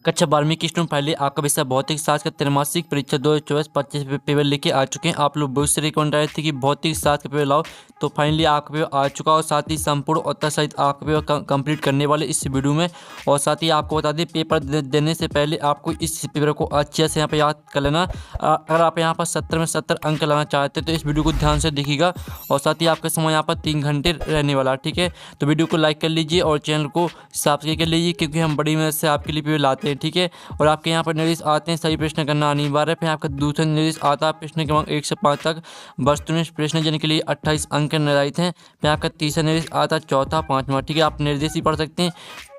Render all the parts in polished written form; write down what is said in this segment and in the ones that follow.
कक्षा 12वीं की स्टूडेंट फाइनली आपका विषय भौतिक शास्त्र का त्रैमासिक परीक्षा 2024-25 पेपर लेके आ चुके हैं। आप लोग बहुत से रिकमेंड रहे थे कि भौतिक शास्त्र का पेपर लाओ, तो फाइनली आपका पेपर आ चुका और साथ ही संपूर्ण उत्तर सहित आपका पेपर कंप्लीट करने वाले इस वीडियो में। और साथ ही आपको बता दें, पेपर देने से पहले आपको इस पेपर को अच्छे से यहाँ पर याद कर लेना। अगर आप यहाँ पर 70 में 70 अंक लाना चाहते हैं तो इस वीडियो को ध्यान से देखिएगा। और साथ ही आपका समय यहाँ पर 3 घंटे रहने वाला है, ठीक है। तो वीडियो को लाइक कर लीजिए और चैनल को सब्सक्राइब कर लीजिए, क्योंकि हम बड़ी मेहनत से आपके लिए पेपर लाते हैं, ठीक है। और आपके यहाँ पर निर्देश आते हैं सही प्रश्न करना अनिवार्य है। फिर आपका दूसरा निर्देश आता है प्रश्न क्रमांक 1 से 5 तक वस्तुनिष्ठ प्रश्न जिनके लिए 28 अंक निर्धारित हैं। फिर आपका तीसरा निर्देश आता है चौथा, पाँचवा, ठीक है। आप निर्देश ही पढ़ सकते हैं।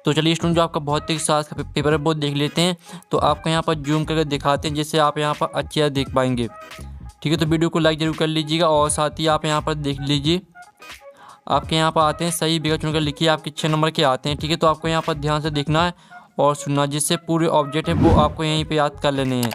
तो चलिए स्टूडेंट, जो आपका भौतिक शास्त्र का पेपर है वो देख लेते हैं। तो आपको यहाँ पर जूम करके दिखाते हैं जिससे आप यहाँ पर अच्छे से देख पाएंगे, ठीक है। तो वीडियो को लाइक जरूर कर लीजिएगा और साथ ही आप यहाँ पर देख लीजिए। आपके यहाँ पर आते हैं सही विकल्प चुनकर लिखिए, आपके 6 नंबर के आते हैं, ठीक है। तो आपको यहाँ पर ध्यान से देखना है और सुनना, जिससे पूरे ऑब्जेक्ट है वो आपको यहीं पे याद कर लेने हैं,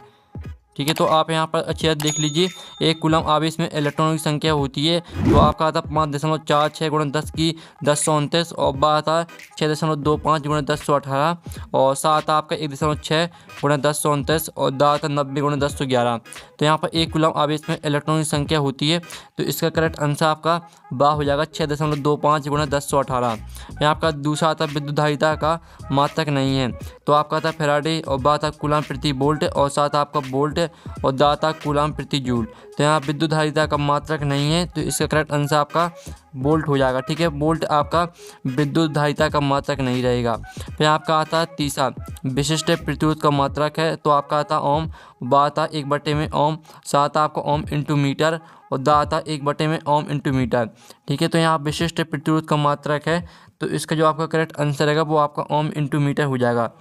ठीक है। तो आप यहाँ पर अच्छे से देख लीजिए। एक कूलम आवेश में इलेक्ट्रॉनों की संख्या होती है, तो आपका आता है 5.46 गुणा 10 की 1029 और बात आता है 6.25 गुणा 1018 और सात आपका 1.6 गुणा 1029 और दात 90 गुणा 1011। तो यहाँ पर एक कूलम आवेश में इलेक्ट्रॉनों की संख्या होती है, तो इसका करेक्ट आंसर आपका बा हो जाएगा 6.25 गुणा 1018। यहाँ आपका दूसरा आता है विद्युत धारिता का मात्रक नहीं है, तो आपका आता है फैराडे और बात आता कूलम प्रति वोल्ट और साथ आपका वोल्ट और दाता कूलम प्रति जूल। तो यहाँ विद्युत धारिता का मात्रक नहीं है, तो इसका करेक्ट आंसर आपका वोल्ट हो जाएगा, ठीक है। वोल्ट आपका विद्युत धारिता का मात्रक नहीं रहेगा। फिर आपका आता है तीसरा विशिष्ट प्रतिरोध का मात्रक है, तो आपका आता ओम, बाता 1 में ओम, साथ आपका ओम इंटू मीटर और दाता 1 में ओम इंटू मीटर, ठीक है। तो यहाँ विशिष्ट प्रतिरोध का मात्रक है, तो इसका जो आपका करेक्ट आंसर रहेगा वो आपका ओम इंटू मीटर हो जाएगा,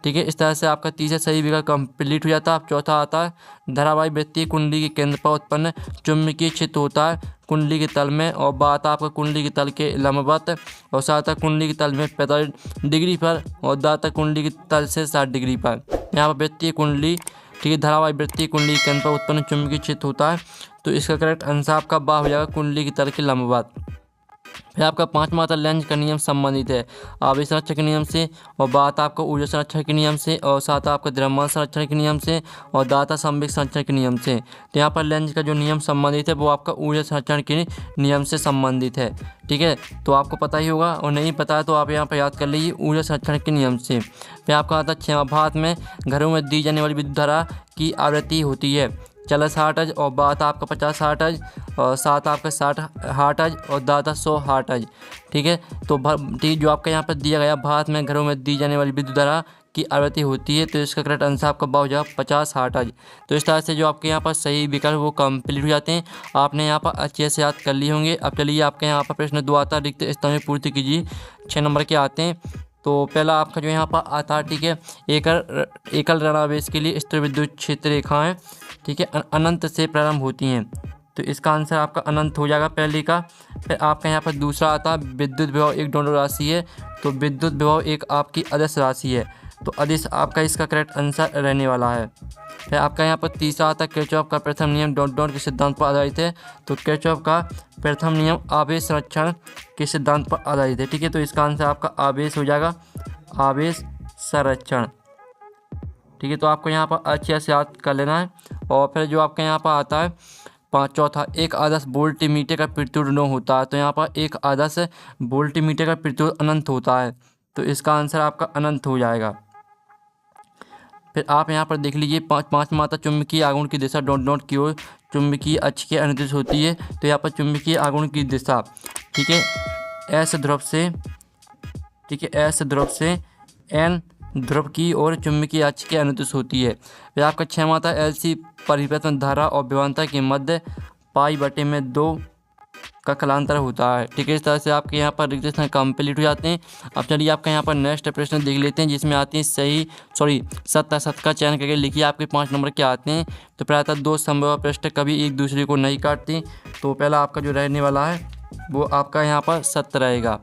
ठीक है। इस तरह से आपका तीसरा सही विकल्प कंप्लीट हो जाता है। अब चौथा आता है धारावाही वृत्तीय कुंडली के केंद्र पर उत्पन्न चुंबकीय क्षेत्र होता है कुंडली के तल में और बात आपका कुंडली के तल के लंबवत और साथ कुंडली के तल में 45 डिग्री पर और दाता कुंडली के तल से 60 डिग्री पर। यहाँ पर वृत्तीय कुंडली, ठीक है, धारावाही वृत्तीय कुंडली के केंद्र पर उत्पन्न चुंबकीय क्षेत्र होता है, तो इसका करेक्ट आंसर आपका बा हो जाएगा कुंडली के तल के लंबवत। फिर आपका पाँचवा आता लेंज का नियम संबंधित है आवेश संरक्षण के नियम से और बात आपका ऊर्जा संरक्षण के नियम से और साथ आपका द्रव्यमान संरक्षण के नियम से और दाता संवेग संरक्षण के नियम से। तो यहाँ पर लेंज का जो नियम संबंधित है वो आपका ऊर्जा संरक्षण के नियम से संबंधित है, ठीक है। तो आपको पता ही होगा और नहीं पता है तो आप यहाँ पर याद कर लीजिए ऊर्जा संरक्षण के नियम से। फिर आपका आता है 6वां, भारत में घरों में दी जाने वाली विद्युत धारा की आवृत्ति होती है 40 हर्ट्ज और बात आपका 50 हर्ट्ज और साथ आपका 60 हर्ट्ज और दाता 100 हर्ट्ज, ठीक है। तो जो आपका यहाँ पर दिया गया भारत में घरों में दी जाने वाली विद्युत धारा की आवृत्ति होती है, तो इसका करेक्ट आंसर आपका बा हो जाएगा 50 हर्ट्ज। तो इस तरह से जो आपके यहाँ पर सही विकल्प वो कंप्लीट हो जाते हैं। आपने यहाँ पर अच्छे से याद कर लिए होंगे। अब चलिए आपके यहाँ पर प्रश्न 2 आता है रिक्त स्थान में पूर्ति कीजिए, 6 नंबर के आते हैं। तो पहला आपका जो यहाँ पर आता है, ठीक है, एकल ऋणावेश के लिए स्थिर विद्युत क्षेत्र रेखाएं, ठीक है, अनंत से प्रारंभ होती हैं, तो इसका आंसर आपका अनंत हो जाएगा पहले का। फिर आपका यहाँ पर दूसरा आता है विद्युत विभव एक डोनर राशि है, तो विद्युत विभव एक आपकी अदिश राशि है, तो अदिश आपका इसका करेक्ट आंसर रहने वाला है। फिर आपका यहाँ पर तीसरा आता है किरचॉफ का प्रथम नियम डॉट डॉट के सिद्धांत पर आधारित है, तो किरचॉफ का प्रथम नियम आवेश संरक्षण के सिद्धांत पर आधारित है, ठीक है। तो इसका आंसर आपका आवेश हो जाएगा, आवेश संरक्षण, ठीक है। तो आपको यहाँ पर अच्छे से याद कर लेना है। और फिर जो आपका यहाँ पर आता है चौथा, एक आदर्श वोल्टमीटर का प्रतिरोध न होता है, तो यहाँ पर एक आदर्श वोल्टमीटर का प्रतिरोध अनंत होता है, तो इसका आंसर आपका अनंत हो जाएगा। फिर आप यहाँ पर देख लीजिए पाँचवां आता चुंबकीय आघूर्ण की दिशा डॉट डॉट की ओर चुंबकीय अक्ष के अनुदिश होती है, तो यहाँ पर चुंबकीय आघूर्ण की दिशा, ठीक है, एस ध्रुव से, ठीक है, एस ध्रुव से एन ध्रुव की ओर चुंबकीय अक्ष के अनुदिश होती है। फिर आपका 6वां आता है एलसी परिवर्तन धारा और विभवांतर के मध्य π/2 का कलांतर होता है, ठीक है। इस तरह से आपके यहाँ पर रिक्त स्थान कंप्लीट हो जाते हैं। अब चलिए आपका यहाँ पर नेक्स्ट प्रश्न देख लेते हैं, जिसमें आते हैं सत्य असत्य का चयन करके लिखिए। आपके 5 नंबर के आते हैं। तो पहला आता 2 संभव प्रश्न कभी एक दूसरे को नहीं काटते, तो पहला आपका जो रहने वाला है वो आपका यहाँ पर सत्य रहेगा।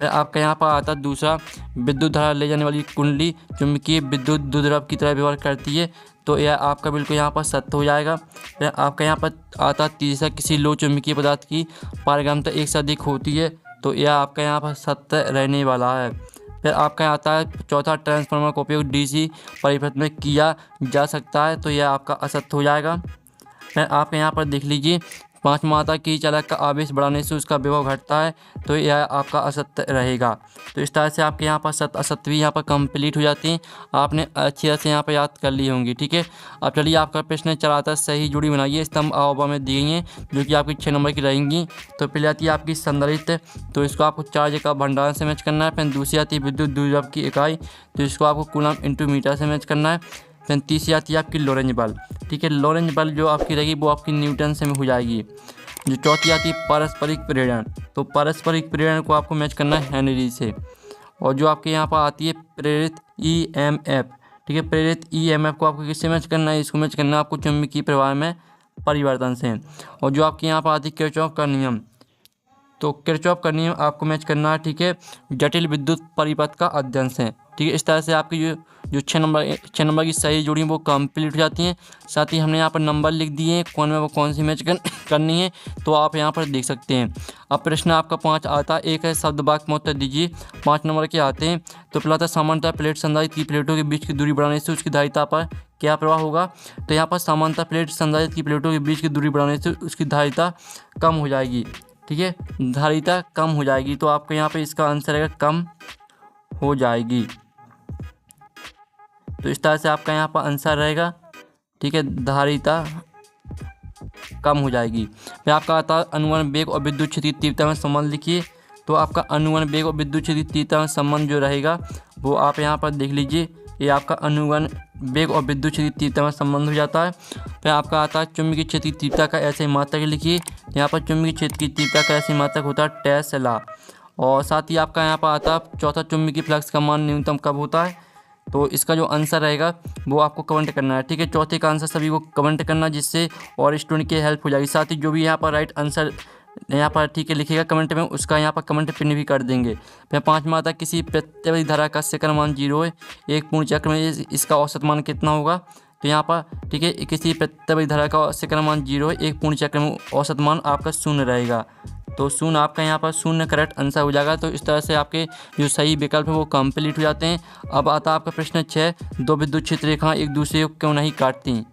आपका यहाँ पर आता दूसरा, विद्युत धारा ले जाने वाली कुंडली चुंबकीय विद्युत द्विध्रुव की तरह व्यवहार करती है, तो यह आपका बिल्कुल यहाँ पर सत्य हो जाएगा। फिर आपका यहाँ पर आता तीसरा, किसी लो चुंबकीय पदार्थ की पारगम्यता 1 से अधिक होती है, तो यह आपका यहाँ पर सत्य रहने वाला है। फिर आपका यहाँ आता है चौथा, ट्रांसफार्मर का उपयोग डीसी परिपथ में किया जा सकता है, तो यह आपका असत्य हो जाएगा। फिर आप यहाँ पर देख लीजिए, 5 मात्रा की चालक का आवेश बढ़ाने से उसका विभव घटता है, तो यह आपका असत्य रहेगा। तो इस तरह से आपके यहाँ पर सत्य असत्य भी यहाँ पर कंप्लीट हो जाती हैं। आपने अच्छी तरह से यहाँ पर याद कर ली होंगी। ठीक है, अब चलिए आपका प्रश्न चलाता है सही जोड़ी बनाइए, स्तंभ अवयव में दी गई हैं जो कि आपकी 6 नंबर की रहेंगी। तो पहले आती है आपकी संधारित्र, तो इसको आपको चार्ज का भंडारण से मैच करना है। फिर दूसरी आती है विद्युत द्विध्रुव की इकाई, तो इसको आपको कूलम इंटू मीटर से मैच करना है। फिर तीसरी आती है आपकी लोरेंज बल। ठीक है, लोरेंज बल जो आपकी रहेगी वो आपकी न्यूटन से में हो जाएगी। जो चौथी आती है पारस्परिक प्रेरण, तो पारस्परिक प्रेरण को आपको मैच करना है हेनरी से। और जो आपके यहाँ पर आती है प्रेरित ईएमएफ, ठीक है, प्रेरित ईएमएफ को आपको किससे मैच करना है, इसको मैच करना है आपको चुंबकीय प्रवाह में परिवर्तन से। और जो आपके यहाँ पर आती है किरचॉफ का नियम, तो किरचॉफ का नियम आपको मैच करना है, ठीक है, जटिल विद्युत परिपथ का अध्ययन से। ठीक है, इस तरह से आपकी जो 6 नंबर की सही जोड़ी वो कंप्लीट हो जाती हैं। साथ ही हमने यहाँ पर नंबर लिख दिए हैं कौन में वो कौन सी मैच करनी है, तो आप यहाँ पर देख सकते हैं। अब प्रश्न आपका 5 आता है, एक है शब्द वाक्य में उत्तर दीजिए। 5 नंबर के आते हैं। तो पहला था सामान्यतः प्लेट संधारित्र की प्लेटों के बीच की दूरी बढ़ाने से उसकी धारिता पर क्या प्रभाव होगा। तो यहाँ पर सामान्यतः प्लेट संधारित्र की प्लेटों के बीच की दूरी बढ़ाने से उसकी धारिता कम हो जाएगी। ठीक है, धारिता कम हो जाएगी, तो आपको यहाँ पे इसका आंसर रहेगा कम हो जाएगी। तो इस तरह से आपका यहाँ पर आंसर रहेगा। ठीक है, धारिता कम हो जाएगी। फिर आपका आता है अनुवर्ण वेग और विद्युत क्षेत्र की तीव्रता में संबंध लिखिए। तो आपका अनुवर्ण वेग और विद्युत क्षेत्र की तीव्रता में संबंध जो रहेगा वो आप यहाँ पर देख लीजिए। ये आपका अनुवर्ण वेग और विद्युत क्षेत्र की तीव्रता में संबंध हो जाता है। फिर आपका आता है चुंबकीय क्षेत्र की तीव्रता का ऐसे मात्रक लिखिए। यहाँ पर चुंबकीय क्षेत्र की तीव्रता का ऐसे मात्रक होता है टेस्ला। और साथ ही आपका यहाँ पर आता है चौथा, चुंबकीय फ्लक्स का मान न्यूनतम कब होता है। तो इसका जो आंसर रहेगा वो आपको कमेंट करना है। ठीक है, चौथे का आंसर सभी को कमेंट करना, जिससे और स्टूडेंट की हेल्प हो जाएगी। साथ ही जो भी यहाँ पर राइट आंसर यहाँ पर ठीक है लिखेगा कमेंट में, उसका यहाँ पर कमेंट पिन भी कर देंगे। फिर 5 में आता किसी प्रत्यवधि धारा का सेकंड मान 0 है, एक पूर्ण चक्र में इसका औसत मान कितना होगा। तो यहाँ पर ठीक है, किसी प्रत्यवधि धारा का सेकंड मान 0 है, एक पूर्ण चक्र में औसत मान आपका 0 रहेगा। तो 0 आपका यहाँ पर 0 करेक्ट आंसर हो जाएगा। तो इस तरह से आपके जो सही विकल्प है वो कंप्लीट हो जाते हैं। अब आता है आपका प्रश्न 6, दो विद्युत क्षेत्र रेखाएं एक दूसरे को क्यों नहीं काटती।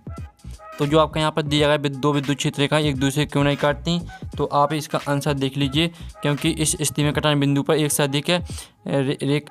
तो जो आपका यहाँ पर दिया गया दो विद्युत क्षेत्र रेखाएं एक दूसरे को क्यों नहीं काटती, तो आप इसका आंसर देख लीजिए। क्योंकि इस स्थिति में कटान बिंदु पर एक से अधिक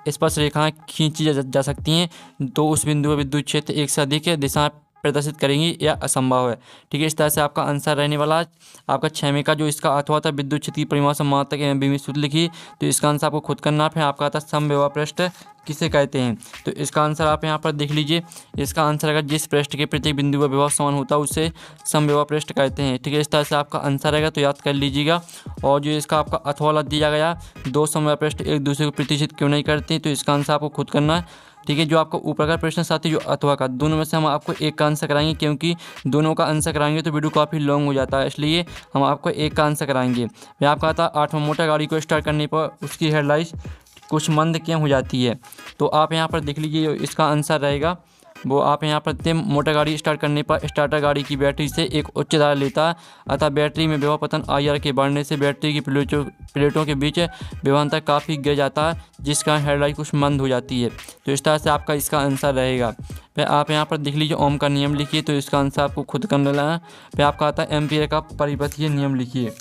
स्पर्श रेखाएं खींची जा सकती हैं, तो उस बिंदु पर विद्युत क्षेत्र एक से अधिक दिशा प्रदर्शित करेंगी या असंभव है। ठीक है, इस तरह से आपका आंसर रहने वाला है। आपका 6वें का जो इसका अथवा था विद्युत क्षेत्र की परिमाण मात्रक बीमी सूत्र लिखिए। तो इसका आंसर आपको खुद करना है। आपका आता समविभव पृष्ठ किसे कहते हैं। तो इसका आंसर आप यहाँ पर देख लीजिए। इसका आंसर अगर जिस पृष्ठ के प्रत्येक बिंदु का विभव समान होता है उसे समविभव पृष्ठ कहते हैं। ठीक है, इस तरह से आपका आंसर रहेगा, तो याद कर लीजिएगा। और जो इसका आपका अथवा दिया गया, दो समविभव पृष्ठ एक दूसरे को प्रतिच्छेद क्यों नहीं करते, तो इसका आंसर आपको खुद करना है। ठीक है, जो आपको ऊपर का प्रश्न साथ ही जो अथवा का, दोनों में से हम आपको एक का आंसर कराएंगे, क्योंकि दोनों का आंसर कराएंगे तो वीडियो काफ़ी लॉन्ग हो जाता है, इसलिए हम आपको एक का आंसर कराएंगे। फिर आपका आता 8वां, मोटर गाड़ी को स्टार्ट करने पर उसकी हेडलाइट कुछ मंद क्यों हो जाती है। तो आप यहाँ पर देख लीजिए, इसका आंसर रहेगा वो आप यहाँ पर मोटर गाड़ी स्टार्ट करने पर स्टार्टर गाड़ी की बैटरी से एक उच्च धारा लेता है, अतः बैटरी में विभव पतन IR के बढ़ने से बैटरी की प्लेटों के बीच विभवांतर काफ़ी गिर जाता है, जिस कारण हेडलाइट कुछ मंद हो जाती है। तो इस तरह से आपका इसका आंसर रहेगा। फिर आप यहाँ पर देख लीजिए, ओम का नियम लिखिए। तो इसका आंसर आपको खुद करना है। फिर आपका आता है एम्पियर का परिपथीय नियम लिखिए।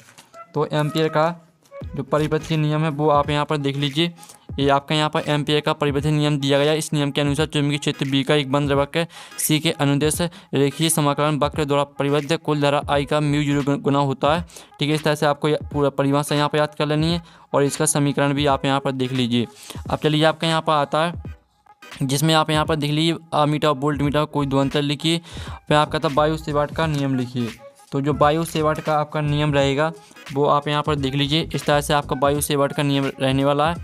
तो एम्पियर का जो परिपथीय नियम है वो आप यहाँ पर देख लीजिए। ये आपका यहाँ पर एम्पियर का परिपथीय नियम दिया गया। इस नियम के अनुसार चुंबकीय क्षेत्र B का एक बंद वक्र C के अनुदेश रेखीय समाकलन वक्र द्वारा परिबद्ध कुल धारा I का μ0 गुना होता है। ठीक है, इस तरह से आपको पूरा परिभाषा यहाँ पर याद कर लेनी है और इसका समीकरण भी आप यहाँ पर देख लीजिए। अब चलिए आपका यहाँ पर आता है जिसमें आप यहाँ पर देख लीजिए मीटर वोल्ट मीटर कोई दो अंतर लिखिए। फिर आपका था वायु सेवाट का नियम लिखिए। तो जो वायु सेवाट का आपका नियम रहेगा वो आप यहाँ पर देख लीजिए। इस तरह से आपका वायु सेवाट का नियम रहने वाला है।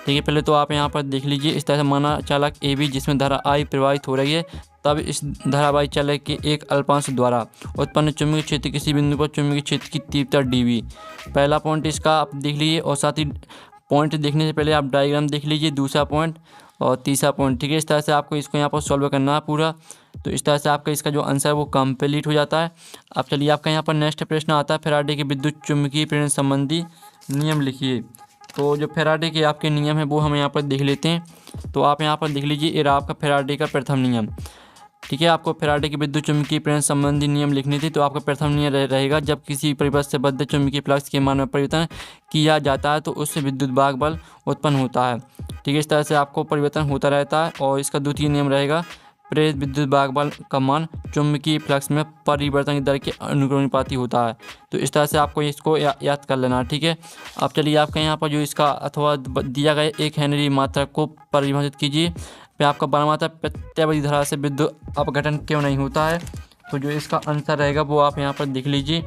ठीक है, पहले तो आप यहाँ पर देख लीजिए। इस तरह से माना चालक AB जिसमें धारा I प्रवाहित हो रही है, तब इस धारावाही चालक के एक अल्पांश द्वारा उत्पन्न चुंबकीय क्षेत्र किसी बिंदु पर चुंबकीय क्षेत्र की तीव्रता DV। पहला पॉइंट इसका आप देख लीजिए, और साथ ही पॉइंट देखने से पहले आप डायग्राम देख लीजिए, दूसरा पॉइंट और तीसरा पॉइंट। ठीक है, इस तरह से आपको इसको यहाँ पर सॉल्व करना है पूरा। तो इस तरह से आपका इसका जो आंसर है वो कंप्लीट हो जाता है। अब चलिए आपका यहाँ पर नेक्स्ट प्रश्न आता है फैराडे के विद्युत चुम्बकीय प्रेरण संबंधी नियम लिखिए। तो जो फैराडे के आपके नियम है वो हम यहाँ पर देख लेते हैं। तो आप यहाँ पर देख लीजिए, ये रहा आपका फैराडे का प्रथम नियम। ठीक है, आपको फैराडे के विद्युत चुम्बकीय प्रेरण संबंधी नियम लिखने थे। तो आपका प्रथम नियम रहेगा, जब किसी परिपथ से बद्ध चुम्बकीय फ्लक्स के मान में परिवर्तन किया जाता है तो उससे विद्युत वाहक बल उत्पन्न होता है। ठीक है, इस तरह से आपको परिवर्तन होता रहता है। और इसका द्वितीय नियम रहेगा, प्रेरित विद्युत वाहक बल का मान चुम्बकीय फ्लक्स में परिवर्तन की दर के अनुपाती होता है। तो इस तरह से आपको इसको याद कर लेना। ठीक है, अब चलिए आपके यहाँ पर जो इसका अथवा दिया गया 1 हेनरी मात्रक को परिभाषित कीजिए। पे आपका बनाता प्रत्यावर्ती धारा से विद्युत अपघटन क्यों नहीं होता है। तो जो इसका आंसर रहेगा वो आप यहाँ पर देख लीजिए।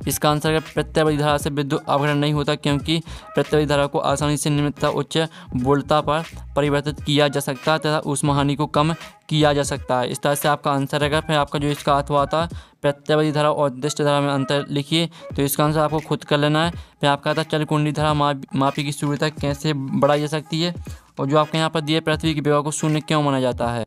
इसका आंसर है प्रत्यावर्ती धारा से विद्युत अपघटन नहीं होता, क्योंकि प्रत्यावर्ती धारा को आसानी से निम्न तथा उच्च वोल्टता पर परिवर्तित किया जा सकता है तथा ऊष्मा हानि को कम किया जा सकता है। इस तरह से आपका आंसर रहेगा। फिर आपका जो इसका अथवा आता है प्रत्यावर्ती धारा और दिष्ट धारा में अंतर लिखिए। तो इसका आंसर आपको खुद कर लेना है। फिर आपका आता है चल कुंडली धारा मापी की सुविधा कैसे बढ़ाई जा सकती है। और जो आपके यहाँ पर दिए पृथ्वी की विभव को शून्य क्यों माना जाता है।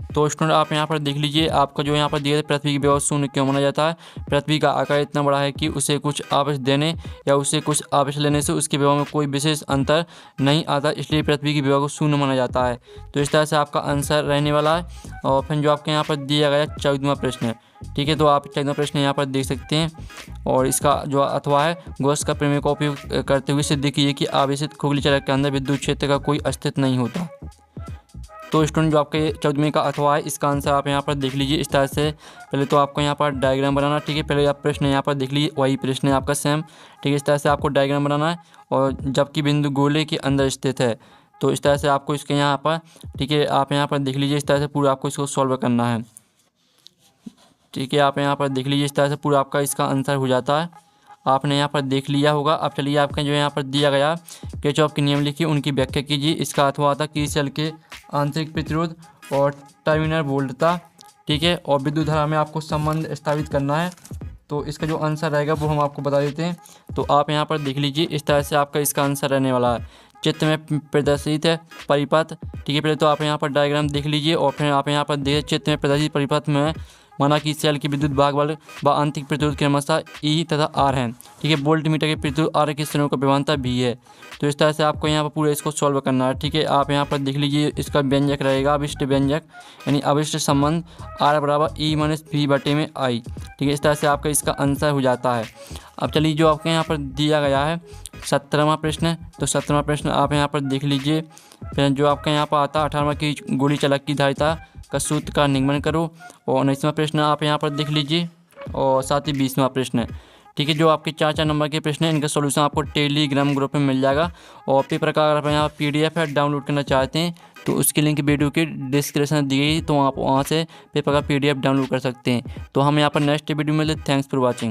तो स्टूडेंट आप यहाँ पर देख लीजिए, आपका जो यहाँ पर दिया पृथ्वी की विभव शून्य क्यों माना जाता है। पृथ्वी का आकार इतना बड़ा है कि उसे कुछ आवेश देने या उसे कुछ आवेश लेने से उसके विभव में कोई विशेष अंतर नहीं आता, इसलिए पृथ्वी की विभव को शून्य माना जाता है। तो इस तरह से आपका आंसर रहने वाला है। और फिर जो आपके यहाँ पर दिया गया 14वां प्रश्न है। ठीक है, तो आप 14वां प्रश्न यहाँ पर देख सकते हैं। और इसका जो अथवा है, गॉस का प्रमेय का उपयोग करते हुए सिद्ध कीजिए कि आवेशित खोखली चरक के अंदर विद्युत क्षेत्र का कोई अस्तित्व नहीं होता। तो स्टूडेंट जो आपके 14वें का अथवा है, इसका आंसर आप यहाँ पर देख लीजिए। इस तरह से पहले तो आपको यहाँ पर डायग्राम बनाना। ठीक है, पहले आप प्रश्न यहाँ पर देख लीजिए, वही प्रश्न है आपका सेम। ठीक है, इस तरह से आपको डायग्राम बनाना है। और जबकि बिंदु गोले के अंदर स्थित है, तो इस तरह से आपको इसके यहाँ पर, ठीक है, आप यहाँ पर देख लीजिए। इस तरह से पूरा आपको इसको सॉल्व करना है। ठीक है, आप यहाँ पर देख लीजिए, इस तरह से पूरा आपका इसका आंसर हो जाता है। आपने यहाँ पर देख लिया होगा। अब चलिए आपका जो यहाँ पर दिया गया किरचॉफ के नियम लिखिए, उनकी व्याख्या कीजिए। इसका अथवा आता किसी सेल के आंतरिक प्रतिरोध और टर्मिनल वोल्टता। ठीक है, और विद्युत धारा में आपको संबंध स्थापित करना है। तो इसका जो आंसर रहेगा वो हम आपको बता देते हैं। तो आप यहाँ पर देख लीजिए, इस तरह से आपका इसका आंसर रहने वाला है। चित्र में प्रदर्शित है परिपथ। ठीक है, पहले तो आप यहाँ पर डायग्राम देख लीजिए और फिर आप यहाँ पर देखिए चित्र में प्रदर्शित परिपथ में माना कि सेल की विद्युत भाग बल व आंतरिक प्रतिरोध क्रमशः ई तथा आर है। ठीक है, वोल्ट मीटर के प्रतिरोध आर के श्रेणियों का विभवांतर भी है। तो इस तरह से आपको यहाँ पर पूरे इसको सॉल्व करना है। ठीक है, आप यहाँ पर देख लीजिए, इसका व्यंजक रहेगा अभिष्ट व्यंजक, यानी अभिष्ट संबंध आर बराबर ई माइनस वी बटे में आई। ठीक है, इस तरह से आपका इसका आंसर हो जाता है। अब चलिए जो आपके यहाँ पर दिया गया है 17वां प्रश्न है। तो 17वां प्रश्न आप यहाँ पर देख लीजिए। फिर जो आपका यहाँ पर आता है 18वां की गोली चालक की धारिता का सूत्र का निगमन करो। और 19वां प्रश्न आप यहाँ पर देख लीजिए। और साथ ही 20वां प्रश्न है। ठीक है, जो आपके 4 नंबर के प्रश्न हैं, इनका सॉल्यूशन आपको टेलीग्राम ग्रुप में मिल जाएगा। और पेपर का अगर आप यहाँ PDF है डाउनलोड करना चाहते हैं तो उसकी लिंक वीडियो के डिस्क्रिप्शन में दी गई, तो आप वहाँ से पेपर का PDF डाउनलोड कर सकते हैं। तो हम यहाँ पर नेक्स्ट वीडियो में मिलते। Thanks for watching.